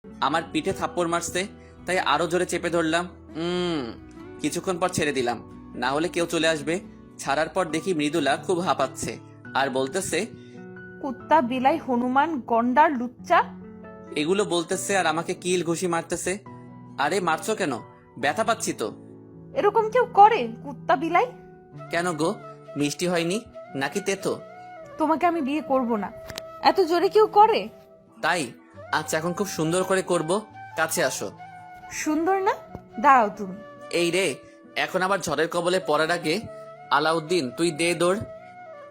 আমার পিঠে থাপ্পড় মারছে, তাই আরো জোরে চেপে ধরলাম। কিছুক্ষণ পর ছেড়ে দিলাম, না হলে কেউ চলে আসবে। ছাড়ার পর দেখি মৃদুলা খুব হাঁপাচ্ছে আর বলতেছে, কুত্তা, বিলাই, হনুমান, গন্ডার, লুচ্চা। এগুলো বলতেছে আর আমাকে কিল ঘুষি মারতেছে। আরে মারছো কেন? ব্যথা পাচ্ছি তো। এরকম কেউ করে? কুত্তা, বিলাই। কেন গো, মিষ্টি হয়নি নাকি তেতো? তোমাকে আমি বিয়ে করব না। এত জোরে কেউ করে? তাই? আচ্ছা, এখন খুব সুন্দর করে করব, কাছে আসো। সুন্দর না? দাঁড়াও তুমি। এই রে, এখন আবার ঝড়ের কবলে পড়ার আগে। আলাউদ্দিন, তুই দে দৌড়।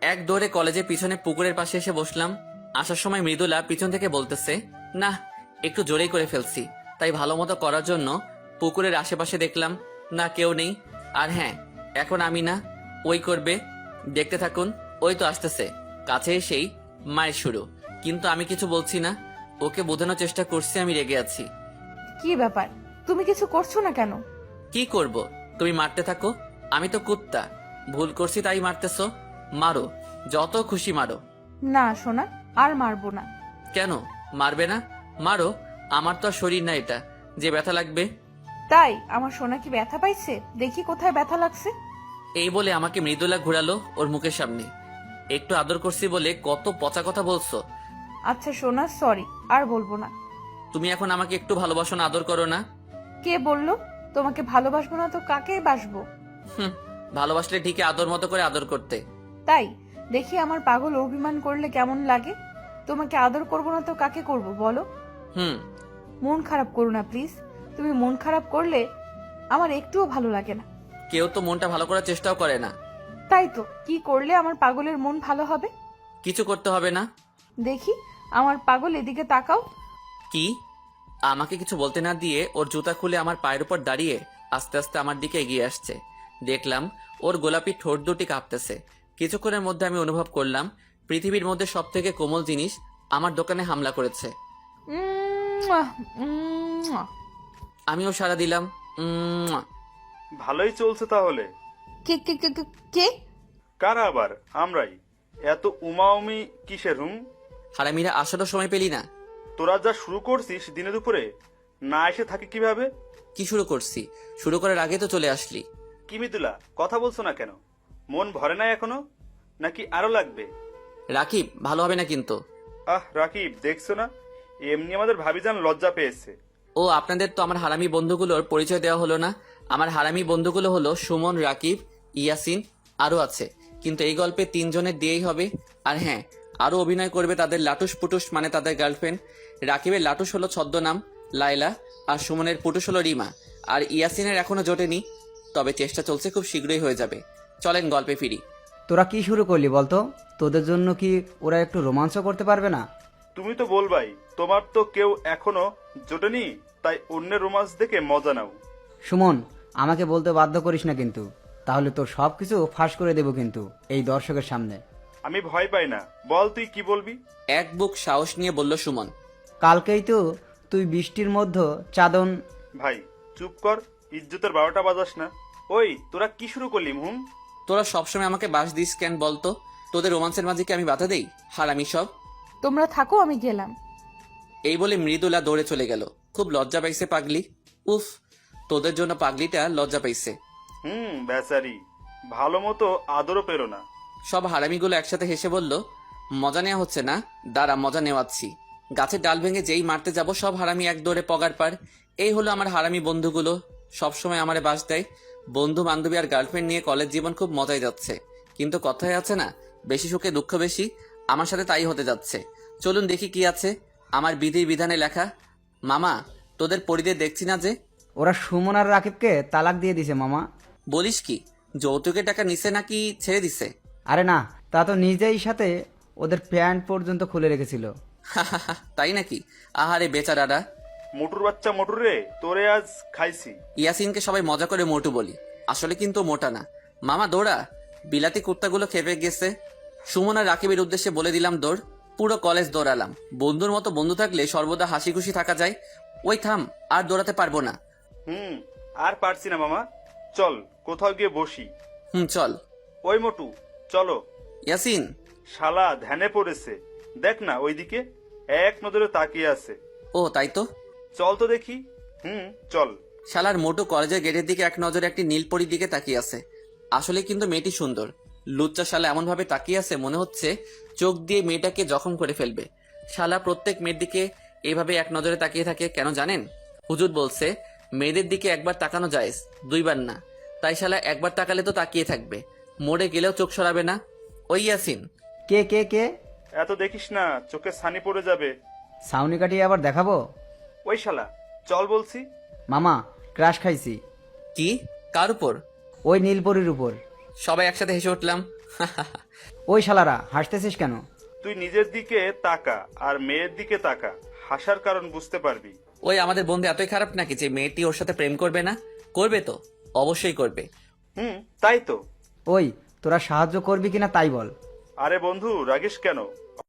এক দৌড়ে কলেজের পিছনে পুকুরের পাশে এসে বসলাম। আসার সময় মৃদুলা পিছন থেকে বলতেছে, না একটু জোরেই করে ফেলছি। তাই ভালো মতো করার জন্য পুকুরের আশেপাশে দেখলাম, না কেউ নেই। আর হ্যাঁ, এখন আমি না, ওই করবে। দেখতে থাকুন, ওই তো আসতেছে। কাছে এসেই মায়ের শুরু, কিন্তু আমি কিছু বলছি না। ওকে বোঝানোর চেষ্টা করছি আমি রেগে আছি। কি ব্যাপার, তুমি কিছু করছো না কেন? কি করব? তুমি মারতে থাকো, আমি তো কুত্তা। ভুল করছি তাই মারতেছো, মারো, যত খুশি মারো। না সোনা, আর মারবো না। কেন মারবে না? মারো, আমার তো আর শরীর না এটা যে ব্যথা লাগবে। তাই? আমার সোনা কি ব্যথা পাইছে? দেখি কোথায় ব্যথা লাগছে। এই বলে আমাকে মৃদুলা ঘুরালো ওর মুখের সামনে। একটু আদর করছি বলে কত পচা কথা বলছো। আচ্ছা সোনা, সরি, আর বলবো না। তুমি এখন আমাকে একটু ভালোবাসো না, আদর করো না? কে বললো? তোমাকে ভালোবাসবো না তো কাকে বাসবো? হুম, ভালোবাসলে ঠিকই আদর মতো করে আদর করতে। তাই? দেখি আমার পাগল অভিমান করলে কেমন লাগে। তোমাকে আদর করবো না তো কাকে করব বলো? হুম। মন খারাপ করো না প্লিজ। তুমি মন খারাপ করলে আমার একটুও ভালো লাগে না। কেউ তো মনটা ভালো করার চেষ্টাও করে না। তাই তো, কি করলে আমার পাগলের মন ভালো হবে? কিছু করতে হবে না। দেখি আমার পাগল, এদিকে তাকাও। কি? আমাকে কিছু বলতে না দিয়ে ওর জুতা খুলে আমার পায়ের উপর দাঁড়িয়ে আস্তে আস্তে আমার দিকে এগিয়ে আসছে। দেখলাম ওর গোলাপি ঠোঁট দুটি কাঁপতেছে। কিছুক্ষণের মধ্যে আমি অনুভব করলাম পৃথিবীর মধ্যে সব থেকে কোমল জিনিস আমার দোকানে হামলা করেছে। উম্মুয়া, উম্মুয়া। আমিও সাড়া দিলাম। উম। ভালোই চলছে তাহলে। কে কে কে কে- কে? কারা আবার? আমরাই। এত উমাউমি কিসের হুম? হারামিরা আসারও সময় পেলি না। তোরা যা শুরু করছিস দিনে দুপুরে, না এসে থাকি কিভাবে? কি শুরু করছি? শুরু করার আগে তো চলে আসলি। কি মিতুলা, কথা বলছো না কেন? মন ভরে নাই এখনো, নাকি আরো লাগবে? রাকিব, ভালো হবে না কিন্তু। আহ রাকিব, দেখছো না এমনি আমাদের ভাবিজান লজ্জা পেয়েছে। ও, আপনাদের তো আমার হারামি বন্ধুগুলোর পরিচয় দেওয়া হলো না। আমার হারামি বন্ধুগুলো হলো সুমন, রাকিব, ইয়াসিন, আরো আছে। কিন্তু এই গল্পে 3 জনের দিয়েই হবে। আর হ্যাঁ, আরো অভিনয় করবে তাদের লাটুস পুটুস, মানে তাদের গার্লফ্রেন্ড। রাকিবের লাটুস হলো ছদ্মনাম লায়লা, আর সুমনের পুটুস হলো রিমা, আর ইয়াসিনের এখনো জোটেনি, তবে চেষ্টা চলছে, খুব শীঘ্রই হয়ে যাবে। চলেন গল্পে ফিরি। তোরা কি শুরু করলি বলতো? তোদের জন্য কি ওরা একটু রোমাঞ্চ করতে পারবে না? তুমি তো বলবাই, তোমার তো কেউ এখনো জোটেনি, তাই অন্যের রোমান্স দেখে মজা নাও। সুমন, আমাকে বলতে বাধ্য করিস না কিন্তু, তাহলে তোর সবকিছু ফাঁস করে দেব কিন্তু এই দর্শকের সামনে। আমি ভয় পাই না, বল তুই কি বলবি? এক বুক সাহস নিয়ে বলল সুমন। কালকেই তো তুই বৃষ্টির মধ্যে চাদন। ভাই চুপ কর, ইজ্জতের 12টা বাজাস না। ওই তোরা কি শুরু করলি হুম? তোরা সবসময় আমাকে বাস দিস কেন বলতো? তোদের রোমান্সের মাঝে কি আমি বাধা দেই? হারামি সব। তোমরা থাকো, আমি গেলাম। এই বলে মৃদুলা দৌড়ে চলে গেল। খুব লজ্জা পাইছে পাগলি। উফ, তোদের জন্য পাগলিটা লজ্জা পাইছে। বেচারি, ভালো মতো আদরও পেলো না। সব হারামিগুলো একসাথে হেসে বলল, মজা নেওয়া হচ্ছে না, দাঁড়া মজা নেওয়াচ্ছি। গাছের ডাল ভেঙে যেই মারতে যাব সব হারামি এক দৌড়ে পগার পার। এই হলো আমার হারামি বন্ধুগুলো, সবসময় আমারে বাস দেয়। বন্ধু বান্ধবী আর গার্লফ্রেন্ড নিয়ে কলেজ জীবন খুব মজায় যাচ্ছে, কিন্তু কথায় আছে না, বেশি সুখে দুঃখ বেশি। আমার সাথে তাই হতে যাচ্ছে। চলুন দেখি কি আছে আমার বিধির বিধানে লেখা। মামা, তোদের পরিদের দেখছি না যে? ওরা সুমন আর রাকিবকে তালাক দিয়ে দিছে মামা। বলিস কি? যৌতুকের টাকা নিছে নাকি ছেড়ে দিছে? আরে না, তা তো নিজেই সাথে ওদের প্যান্ট পর্যন্ত খুলে রেখেছিল। তাই নাকি? আহারে বেচারারা। মোটুর বাচ্চা মোটুর রে, তোরে আজ খাইছি। ইয়াসিনকে সবাই মজা করে মোটু বলি, আসলে কিন্তু মোটা না। মামা দৌড়া, বিলাতি কুত্তাগুলো খেপে গেছে। সুমন আর রাকিবের উদ্দেশ্যে বলে দিলাম দৌড়। পুরো কলেজ দৌড়ালাম। বন্ধুর মতো বন্ধু থাকলে সর্বদা হাসি খুশি থাকা যায়। ওই থাম, আর দৌড়াতে পারবো না। আর পারছি না মামা, চল কোথাও গিয়ে বসি। চল। ওই মোটু, চলো। ইয়াসিন। শালা ধ্যানে পড়েছে, দেখ না ওইদিকে এক নজরে তাকিয়ে আছে। ও তাই তো। চল তো দেখি। চল। শালার মোটু কলেজের গেটের দিকে এক নজরে একটি নীলপরির দিকে তাকিয়ে আছে। আসলে কিন্তু মেয়েটি সুন্দর। লুচ্চা শালা এমন ভাবে তাকিয়ে আছে মনে হচ্ছে চোখ দিয়ে মেয়েটাকে জখম করে ফেলবে। শালা প্রত্যেক মেয়ের দিকে এইভাবে এক নজরে তাকিয়ে থাকে কেন জানেন? হুজুর বলছে মেয়েদের দিকে একবার তাকানো জায়েজ, দুইবার না। তাই শালা একবার তাকালে তো তাকিয়ে থাকবে, মরে গেলেও চোখ সরাবে না। ওই ইয়াসিন। কে কে কে? এত দেখিস না, চোখে ছানি পড়ে যাবে। সাউনি কাটিয়ে আবার দেখাবো? ওই শালা, চল বলছি। মামা, ক্রাশ খাইছি। কি? কার উপর? ওই নীলপরির উপর। সবাই একসাথে হেসে উঠলাম। ওই শালারা হাসতেছিস কেন? তুই নিজের দিকে তাকা আর মেয়ের দিকে তাকা, হাসার কারণ বুঝতে পারবি। ওই আমাদের বন্ধু এতই খারাপ নাকি যে মেয়েটি ওর সাথে প্রেম করবে না? করবে তো, অবশ্যই করবে। তাই তো। ওই তোরা সাহায্য করবি কিনা তাই বল। আরে বন্ধু, রাগিস কেন?